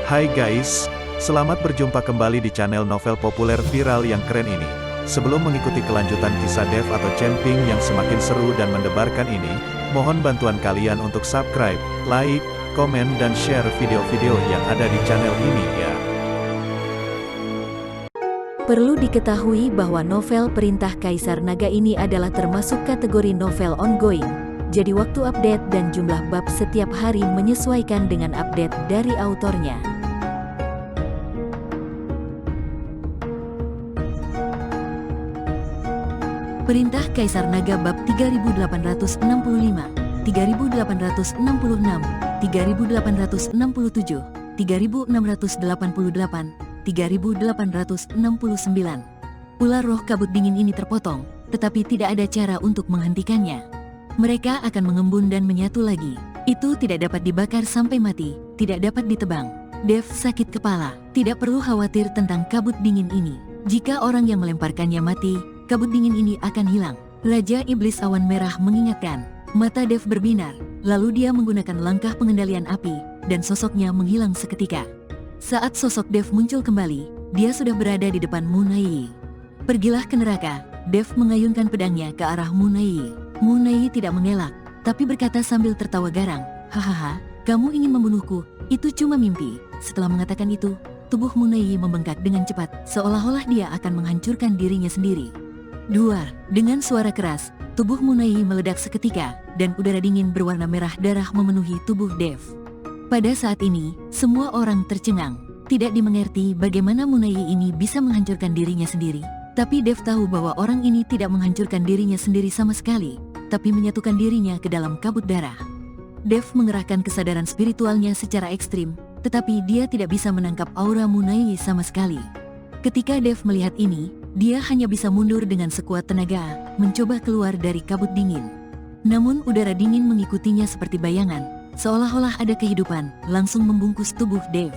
Hai guys, selamat berjumpa kembali di channel novel populer viral yang keren ini. Sebelum mengikuti kelanjutan kisah Dev atau Camping yang semakin seru dan mendebarkan ini, mohon bantuan kalian untuk subscribe, like, komen dan share video-video yang ada di channel ini ya. Perlu diketahui bahwa novel Perintah Kaisar Naga ini adalah termasuk kategori novel ongoing. Jadi waktu update dan jumlah bab setiap hari menyesuaikan dengan update dari autornya. Perintah Kaisar Naga bab 3865, 3866, 3867, 3688, 3869. Ular roh kabut dingin ini terpotong, tetapi tidak ada cara untuk menghentikannya. Mereka akan mengembun dan menyatu lagi. Itu tidak dapat dibakar sampai mati, tidak dapat ditebang. Dev sakit kepala, tidak perlu khawatir tentang kabut dingin ini. Jika orang yang melemparkannya mati, kabut dingin ini akan hilang. Raja Iblis Awan Merah mengingatkan. Mata Dev berbinar, lalu dia menggunakan langkah pengendalian api, dan sosoknya menghilang seketika. Saat sosok Dev muncul kembali, dia sudah berada di depan Munai. Pergilah ke neraka. Dev mengayunkan pedangnya ke arah Munai. Munai tidak mengelak, tapi berkata sambil tertawa garang, "Hahaha, kamu ingin membunuhku, itu cuma mimpi." Setelah mengatakan itu, tubuh Munai membengkak dengan cepat, seolah-olah dia akan menghancurkan dirinya sendiri. Duar, dengan suara keras, tubuh Munai meledak seketika, dan udara dingin berwarna merah darah memenuhi tubuh Dev. Pada saat ini, semua orang tercengang. Tidak dimengerti bagaimana Munai ini bisa menghancurkan dirinya sendiri. Tapi Dev tahu bahwa orang ini tidak menghancurkan dirinya sendiri sama sekali, tapi menyatukan dirinya ke dalam kabut darah. Dev mengerahkan kesadaran spiritualnya secara ekstrim, tetapi dia tidak bisa menangkap aura Munai sama sekali. Ketika Dev melihat ini, dia hanya bisa mundur dengan sekuat tenaga, mencoba keluar dari kabut dingin. Namun udara dingin mengikutinya seperti bayangan, seolah-olah ada kehidupan, langsung membungkus tubuh Dev.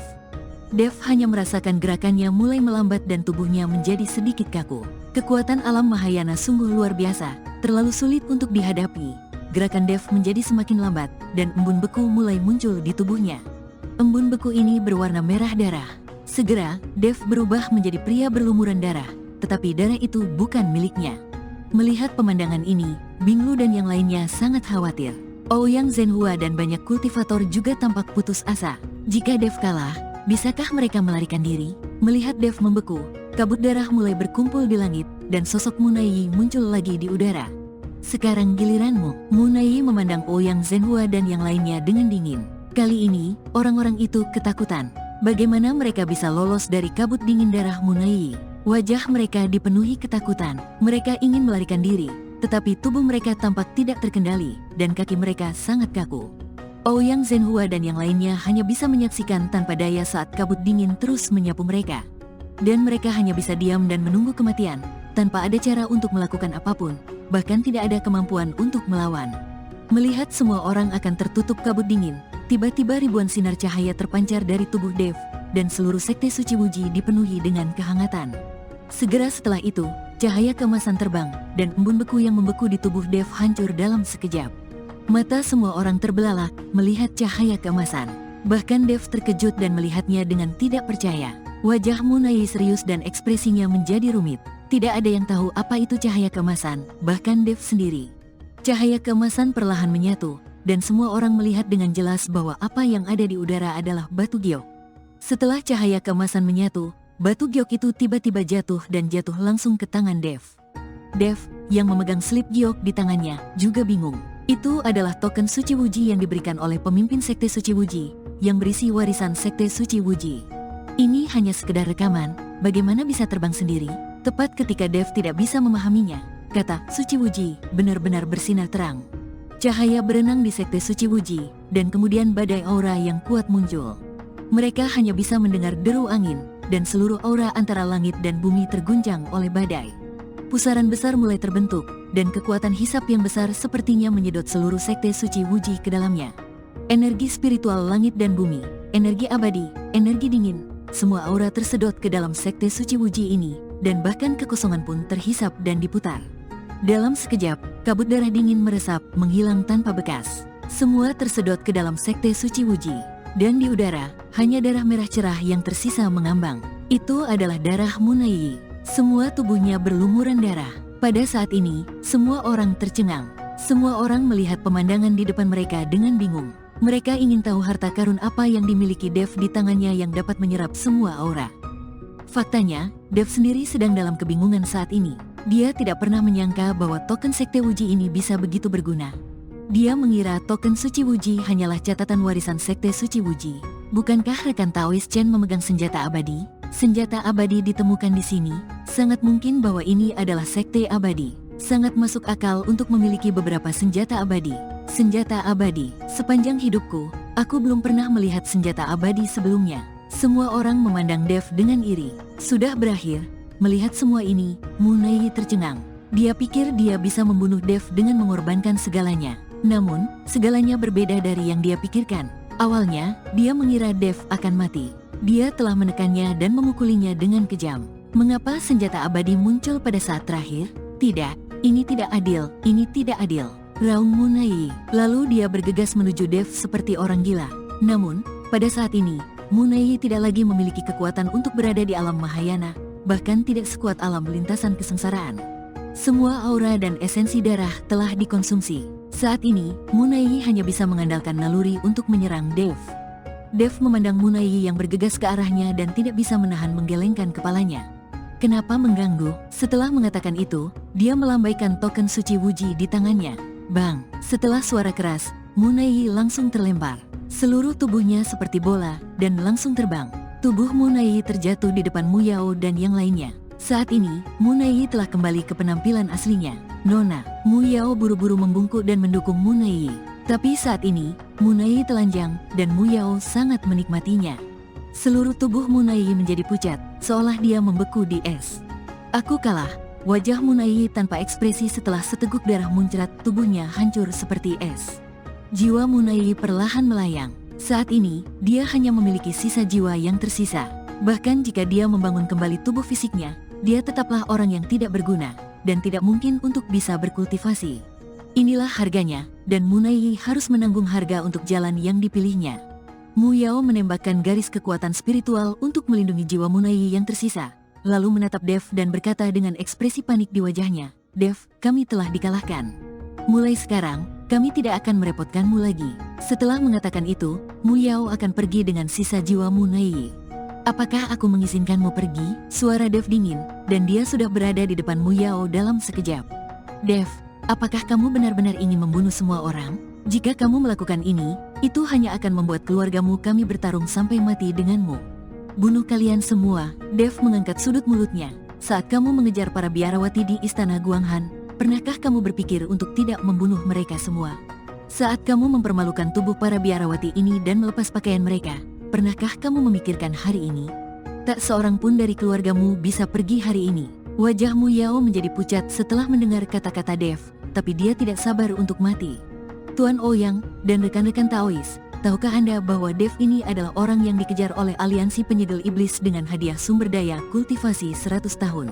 Dev hanya merasakan gerakannya mulai melambat dan tubuhnya menjadi sedikit kaku. Kekuatan alam Mahayana sungguh luar biasa, terlalu sulit untuk dihadapi. Gerakan Dev menjadi semakin lambat, dan embun beku mulai muncul di tubuhnya. Embun beku ini berwarna merah darah. Segera, Dev berubah menjadi pria berlumuran darah, tetapi darah itu bukan miliknya. Melihat pemandangan ini, Binglu dan yang lainnya sangat khawatir. Ouyang Zhenhua dan banyak kultivator juga tampak putus asa. Jika Dev kalah, bisakah mereka melarikan diri? Melihat Dev membeku, kabut darah mulai berkumpul di langit, dan sosok Munai muncul lagi di udara. "Sekarang giliranmu." Munai memandang Ouyang Zhenhua dan yang lainnya dengan dingin. Kali ini, orang-orang itu ketakutan. Bagaimana mereka bisa lolos dari kabut dingin darah Munai? Wajah mereka dipenuhi ketakutan. Mereka ingin melarikan diri, tetapi tubuh mereka tampak tidak terkendali, dan kaki mereka sangat kaku. Ouyang Zhenhua dan yang lainnya hanya bisa menyaksikan tanpa daya saat kabut dingin terus menyapu mereka. Dan mereka hanya bisa diam dan menunggu kematian, tanpa ada cara untuk melakukan apapun, bahkan tidak ada kemampuan untuk melawan. Melihat semua orang akan tertutup kabut dingin, tiba-tiba ribuan sinar cahaya terpancar dari tubuh Dev, dan seluruh sekte suci Wuji dipenuhi dengan kehangatan. Segera setelah itu, cahaya keemasan terbang, dan embun beku yang membeku di tubuh Dev hancur dalam sekejap. Mata semua orang terbelalak melihat cahaya keemasan. Bahkan Dev terkejut dan melihatnya dengan tidak percaya. Wajah Munai serius dan ekspresinya menjadi rumit. Tidak ada yang tahu apa itu cahaya keemasan, bahkan Dev sendiri. Cahaya keemasan perlahan menyatu, dan semua orang melihat dengan jelas bahwa apa yang ada di udara adalah batu giok. Setelah cahaya keemasan menyatu, batu giok itu tiba-tiba jatuh dan jatuh langsung ke tangan Dev. Dev, yang memegang slip giok di tangannya, juga bingung. Itu adalah token suci Wuji yang diberikan oleh pemimpin sekte suci Wuji, yang berisi warisan sekte suci Wuji. Ini hanya sekedar rekaman, bagaimana bisa terbang sendiri? Tepat ketika Dev tidak bisa memahaminya, kata suci Wuji benar-benar bersinar terang. Cahaya berenang di sekte suci Wuji, dan kemudian badai aura yang kuat muncul. Mereka hanya bisa mendengar deru angin, dan seluruh aura antara langit dan bumi terguncang oleh badai. Pusaran besar mulai terbentuk, dan kekuatan hisap yang besar sepertinya menyedot seluruh sekte suci Wuji ke dalamnya. Energi spiritual langit dan bumi, energi abadi, energi dingin, semua aura tersedot ke dalam sekte suci Wuji ini, dan bahkan kekosongan pun terhisap dan diputar. Dalam sekejap, kabut darah dingin meresap, menghilang tanpa bekas. Semua tersedot ke dalam sekte suci Wuji. Dan di udara, Hanya darah merah cerah yang tersisa mengambang. Itu adalah darah Munaiyi. Semua tubuhnya berlumuran darah. Pada saat ini, semua orang tercengang. Semua orang melihat pemandangan di depan mereka dengan bingung. Mereka ingin tahu harta karun apa yang dimiliki Dev di tangannya yang dapat menyerap semua aura. Faktanya, Dev sendiri sedang dalam kebingungan saat ini. Dia tidak pernah menyangka bahwa token Sekte Wuji ini bisa begitu berguna. Dia mengira token Suci Wuji hanyalah catatan warisan Sekte Suci Wuji. Bukankah rekan Taoist Chen memegang senjata abadi? Senjata abadi ditemukan di sini. Sangat mungkin bahwa ini adalah Sekte Abadi. Sangat masuk akal untuk memiliki beberapa senjata abadi. Senjata abadi. Sepanjang hidupku, aku belum pernah melihat senjata abadi sebelumnya. Semua orang memandang Dev dengan iri. Sudah berakhir. Melihat semua ini, Munaiyi tercengang. Dia pikir dia bisa membunuh Dev dengan mengorbankan segalanya. Namun, segalanya berbeda dari yang dia pikirkan. Awalnya, dia mengira Dev akan mati. Dia telah menekannya dan memukulinya dengan kejam. Mengapa senjata abadi muncul pada saat terakhir? Tidak, ini tidak adil, ini tidak adil. Raung Munaiyi. Lalu dia bergegas menuju Dev seperti orang gila. Namun, pada saat ini, Munaiyi tidak lagi memiliki kekuatan untuk berada di alam Mahayana, bahkan tidak sekuat alam lintasan kesengsaraan. Semua aura dan esensi darah telah dikonsumsi. Saat ini, Munaiyi hanya bisa mengandalkan naluri untuk menyerang Dev. Dev memandang Munaiyi yang bergegas ke arahnya dan tidak bisa menahan menggelengkan kepalanya. Kenapa mengganggu? Setelah mengatakan itu, dia melambaikan token suci Wuji di tangannya. Bang! Setelah suara keras, Munaiyi langsung terlempar. Seluruh tubuhnya seperti bola dan langsung terbang. Tubuh Munaiyi terjatuh di depan Mu Yao dan yang lainnya. Saat ini, Munaiyi telah kembali ke penampilan aslinya. Nona, Mu Yao buru-buru membungkuk dan mendukung Munaiyi. Tapi saat ini, Munaiyi telanjang dan Mu Yao sangat menikmatinya. Seluruh tubuh Munaiyi menjadi pucat, seolah dia membeku di es. Aku kalah. Wajah Munaiyi tanpa ekspresi setelah seteguk darah muncrat, tubuhnya hancur seperti es. Jiwa Munaiyi perlahan melayang. Saat ini, dia hanya memiliki sisa jiwa yang tersisa. Bahkan jika dia membangun kembali tubuh fisiknya, dia tetaplah orang yang tidak berguna, dan tidak mungkin untuk bisa berkultivasi. Inilah harganya, dan Munaiyi harus menanggung harga untuk jalan yang dipilihnya. Mu Yao menembakkan garis kekuatan spiritual untuk melindungi jiwa Munaiyi yang tersisa, lalu menatap Dev dan berkata dengan ekspresi panik di wajahnya, "Dev, kami telah dikalahkan. Mulai sekarang, kami tidak akan merepotkanmu lagi." Setelah mengatakan itu, Mu Yao akan pergi dengan sisa jiwa Munaiyi. "Apakah aku mengizinkanmu pergi?" Suara Dev dingin, dan dia sudah berada di depan Mu Yao dalam sekejap. "Dev, apakah kamu benar-benar ingin membunuh semua orang? Jika kamu melakukan ini, itu hanya akan membuat keluargamu kami bertarung sampai mati denganmu. Bunuh kalian semua." Dev mengangkat sudut mulutnya. "Saat kamu mengejar para biarawati di istana Guanghan, pernahkah kamu berpikir untuk tidak membunuh mereka semua? Saat kamu mempermalukan tubuh para biarawati ini dan melepas pakaian mereka, pernahkah kamu memikirkan hari ini? Tak seorang pun dari keluargamu bisa pergi hari ini." Wajah Mu Yao menjadi pucat setelah mendengar kata-kata Dev, tapi dia tidak sabar untuk mati. "Tuan Ouyang dan rekan-rekan Taois, tahukah Anda bahwa Dev ini adalah orang yang dikejar oleh aliansi penyegel iblis dengan hadiah sumber daya kultivasi 100 tahun.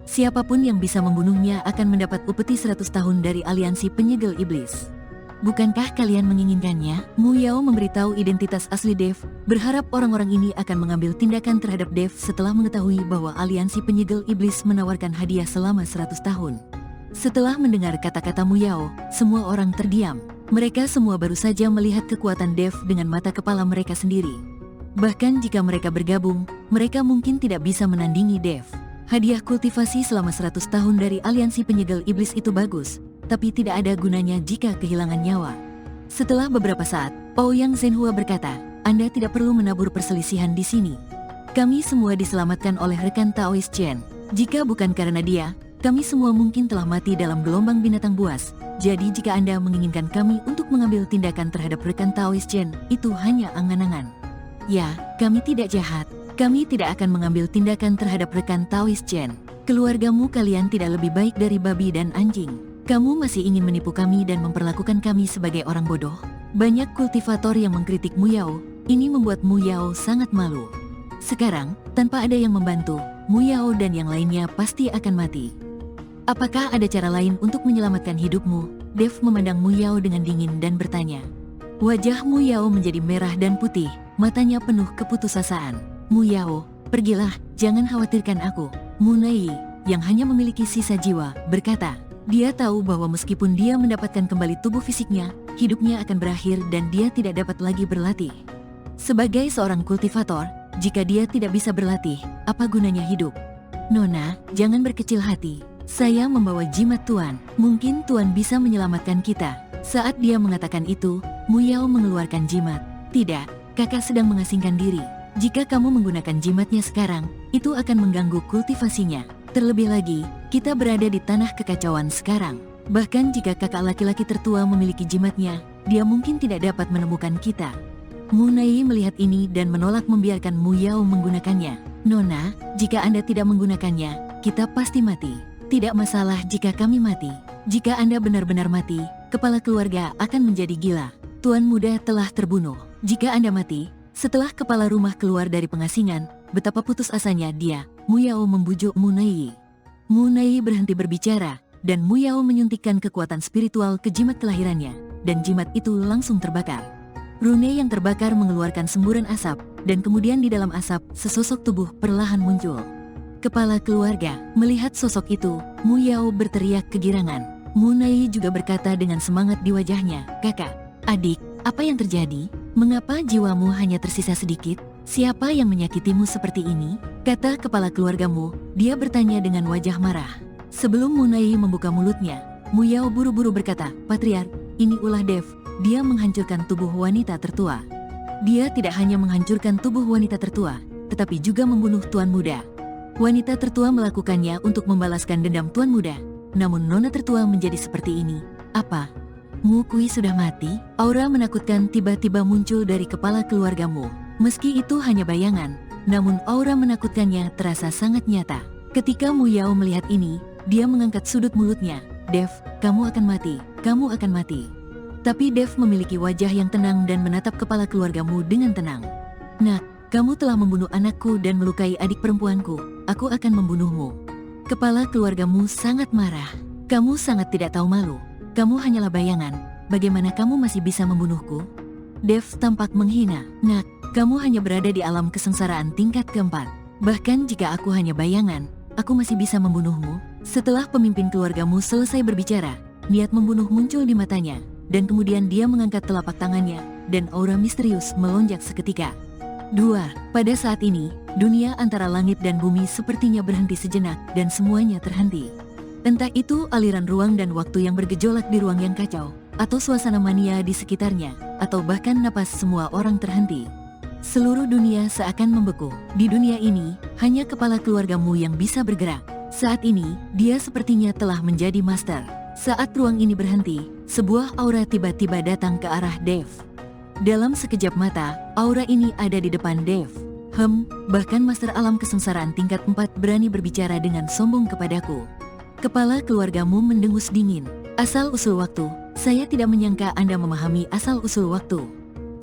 Siapapun yang bisa membunuhnya akan mendapat upeti 100 tahun dari aliansi penyegel iblis. Bukankah kalian menginginkannya?" Mu Yao memberitahu identitas asli Dev, berharap orang-orang ini akan mengambil tindakan terhadap Dev setelah mengetahui bahwa aliansi penyegel iblis menawarkan hadiah selama 100 tahun. Setelah mendengar kata-kata Mu Yao, semua orang terdiam. Mereka semua baru saja melihat kekuatan Dev dengan mata kepala mereka sendiri. Bahkan jika mereka bergabung, mereka mungkin tidak bisa menandingi Dev. Hadiah kultivasi selama 100 tahun dari aliansi penyegel iblis itu bagus, tapi tidak ada gunanya jika kehilangan nyawa. Setelah beberapa saat, Ouyang Zhenhua berkata, "Anda tidak perlu menabur perselisihan di sini. Kami semua diselamatkan oleh rekan Taoist Chen. Jika bukan karena dia, kami semua mungkin telah mati dalam gelombang binatang buas. Jadi jika Anda menginginkan kami untuk mengambil tindakan terhadap rekan Taoist Chen, itu hanya angan-angan. Ya, kami tidak jahat. Kami tidak akan mengambil tindakan terhadap rekan Taoist Chen. Keluargamu kalian tidak lebih baik dari babi dan anjing. Kamu masih ingin menipu kami dan memperlakukan kami sebagai orang bodoh?" Banyak kultivator yang mengkritik Mu Yao. Ini membuat Mu Yao sangat malu. Sekarang, tanpa ada yang membantu, Mu Yao dan yang lainnya pasti akan mati. "Apakah ada cara lain untuk menyelamatkan hidupmu?" Dev memandang Mu Yao dengan dingin dan bertanya. Wajah Mu Yao menjadi merah dan putih, matanya penuh keputusasaan. Mu Yao, pergilah, jangan khawatirkan aku. Mu Nai, yang hanya memiliki sisa jiwa, berkata. Dia tahu bahwa meskipun dia mendapatkan kembali tubuh fisiknya, hidupnya akan berakhir dan dia tidak dapat lagi berlatih. Sebagai seorang kultivator, jika dia tidak bisa berlatih, apa gunanya hidup? Nona, jangan berkecil hati. Saya membawa jimat Tuan. Mungkin Tuan bisa menyelamatkan kita. Saat dia mengatakan itu, Mu Yao mengeluarkan jimat. Tidak, kakak sedang mengasingkan diri. Jika kamu menggunakan jimatnya sekarang, itu akan mengganggu kultivasinya. Terlebih lagi, kita berada di tanah kekacauan sekarang. Bahkan jika kakak laki-laki tertua memiliki jimatnya, dia mungkin tidak dapat menemukan kita. Mu Nai melihat ini dan menolak membiarkan Mu Yao menggunakannya. Nona, jika Anda tidak menggunakannya, kita pasti mati. Tidak masalah jika kami mati. Jika Anda benar-benar mati, kepala keluarga akan menjadi gila. Tuan muda telah terbunuh. Jika Anda mati, setelah kepala rumah keluar dari pengasingan, betapa putus asanya dia. Mu Yao membujuk Mu Nai. Mu Nai berhenti berbicara, dan Mu Yao menyuntikkan kekuatan spiritual ke jimat kelahirannya, dan jimat itu langsung terbakar. Rune yang terbakar mengeluarkan semburan asap, dan kemudian di dalam asap, sesosok tubuh perlahan muncul. Kepala keluarga, melihat sosok itu, Mu Yao berteriak kegirangan. Mu Nai juga berkata dengan semangat di wajahnya, kakak, adik, apa yang terjadi? Mengapa jiwamu hanya tersisa sedikit? Siapa yang menyakitimu seperti ini? Kata kepala keluargamu, dia bertanya dengan wajah marah. Sebelum Mu Nai membuka mulutnya, Mu Yao buru-buru berkata, Patriark, ini ulah Dev, dia menghancurkan tubuh wanita tertua. Dia tidak hanya menghancurkan tubuh wanita tertua, tetapi juga membunuh Tuan Muda. Wanita tertua melakukannya untuk membalaskan dendam Tuan Muda, namun Nona tertua menjadi seperti ini. Apa? Mu Kui sudah mati? Aura menakutkan tiba-tiba muncul dari kepala keluargamu. Meski itu hanya bayangan, namun aura menakutkannya terasa sangat nyata. Ketika Mu Yao melihat ini, dia mengangkat sudut mulutnya. Dev, kamu akan mati, kamu akan mati. Tapi Dev memiliki wajah yang tenang dan menatap kepala keluargamu dengan tenang. Nak, kamu telah membunuh anakku dan melukai adik perempuanku. Aku akan membunuhmu. Kepala keluargamu sangat marah. Kamu sangat tidak tahu malu. Kamu hanyalah bayangan. Bagaimana kamu masih bisa membunuhku? Dev tampak menghina. Nak, kamu hanya berada di alam kesengsaraan tingkat keempat. Bahkan jika aku hanya bayangan, aku masih bisa membunuhmu. Setelah pemimpin keluargamu selesai berbicara, niat membunuh muncul di matanya, dan kemudian dia mengangkat telapak tangannya, dan aura misterius melonjak seketika. 2. Pada saat ini, dunia antara langit dan bumi sepertinya berhenti sejenak, dan semuanya terhenti. Entah itu aliran ruang dan waktu yang bergejolak di ruang yang kacau, atau suasana mania di sekitarnya, atau bahkan napas semua orang terhenti. Seluruh dunia seakan membeku. Di dunia ini, hanya kepala keluargamu yang bisa bergerak. Saat ini, dia sepertinya telah menjadi master. Saat ruang ini berhenti, sebuah aura tiba-tiba datang ke arah Dev. Dalam sekejap mata, aura ini ada di depan Dev. Bahkan master alam kesengsaraan tingkat 4 berani berbicara dengan sombong kepadaku. Kepala keluargamu mendengus dingin. Asal-usul waktu, saya tidak menyangka Anda memahami asal-usul waktu.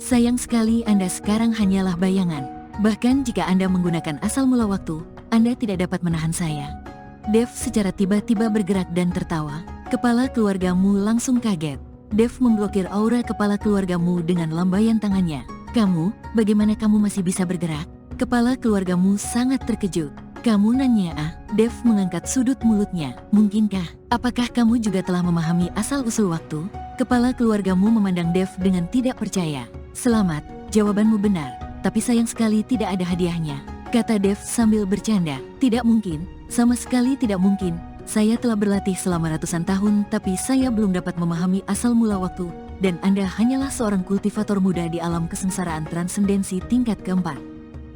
Sayang sekali Anda sekarang hanyalah bayangan. Bahkan jika Anda menggunakan asal mula waktu, Anda tidak dapat menahan saya. Dev secara tiba-tiba bergerak dan tertawa. Kepala keluargamu langsung kaget. Dev memblokir aura kepala keluargamu dengan lambaian tangannya. Kamu, bagaimana kamu masih bisa bergerak? Kepala keluargamu sangat terkejut. Kamu nanya Dev mengangkat sudut mulutnya. Mungkinkah? Apakah kamu juga telah memahami asal-usul waktu? Kepala keluargamu memandang Dev dengan tidak percaya. Selamat, jawabanmu benar, tapi sayang sekali tidak ada hadiahnya, kata Dev sambil bercanda. Tidak mungkin, sama sekali tidak mungkin. Saya telah berlatih selama ratusan tahun, tapi saya belum dapat memahami asal mula waktu, dan Anda hanyalah seorang kultivator muda di alam kesengsaraan transendensi tingkat keempat.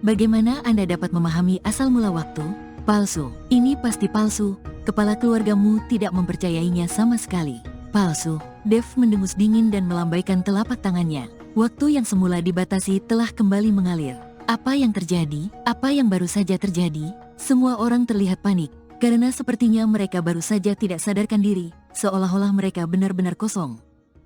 Bagaimana Anda dapat memahami asal mula waktu? Palsu. Ini pasti palsu. Kepala keluargamu tidak mempercayainya sama sekali. Palsu. Dev mendengus dingin dan melambaikan telapak tangannya. Waktu yang semula dibatasi telah kembali mengalir. Apa yang terjadi? Apa yang baru saja terjadi? Semua orang terlihat panik, karena sepertinya mereka baru saja tidak sadarkan diri, seolah-olah mereka benar-benar kosong.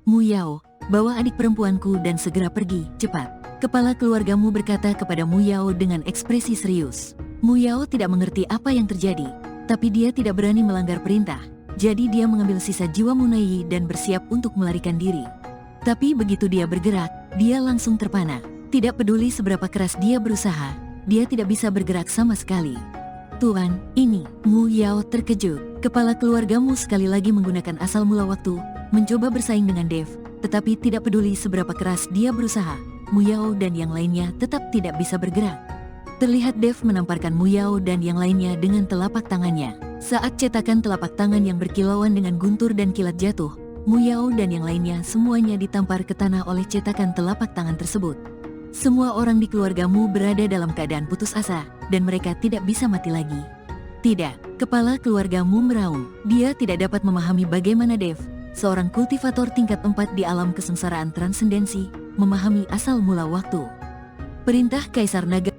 Mu Yao, bawa adik perempuanku dan segera pergi, cepat. Kepala keluargamu berkata kepada Mu Yao dengan ekspresi serius. Mu Yao tidak mengerti apa yang terjadi, tapi dia tidak berani melanggar perintah. Jadi dia mengambil sisa jiwa Mu Nai dan bersiap untuk melarikan diri. Tapi begitu dia bergerak, dia langsung terpana. Tidak peduli seberapa keras dia berusaha, dia tidak bisa bergerak sama sekali. Tuan, ini, Mu Yao terkejut. Kepala keluargamu sekali lagi menggunakan asal mula waktu, mencoba bersaing dengan Dev, tetapi tidak peduli seberapa keras dia berusaha, Mu Yao dan yang lainnya tetap tidak bisa bergerak. Terlihat Dev menamparkan Mu Yao dan yang lainnya dengan telapak tangannya. Saat cetakan telapak tangan yang berkilauan dengan guntur dan kilat jatuh, Mu Yao dan yang lainnya semuanya ditampar ke tanah oleh cetakan telapak tangan tersebut. Semua orang di keluargamu berada dalam keadaan putus asa, dan mereka tidak bisa mati lagi. Tidak, kepala keluargamu meraung. Dia tidak dapat memahami bagaimana Dev, seorang kultivator tingkat 4 di alam kesengsaraan transendensi, memahami asal mula waktu. Perintah Kaisar Naga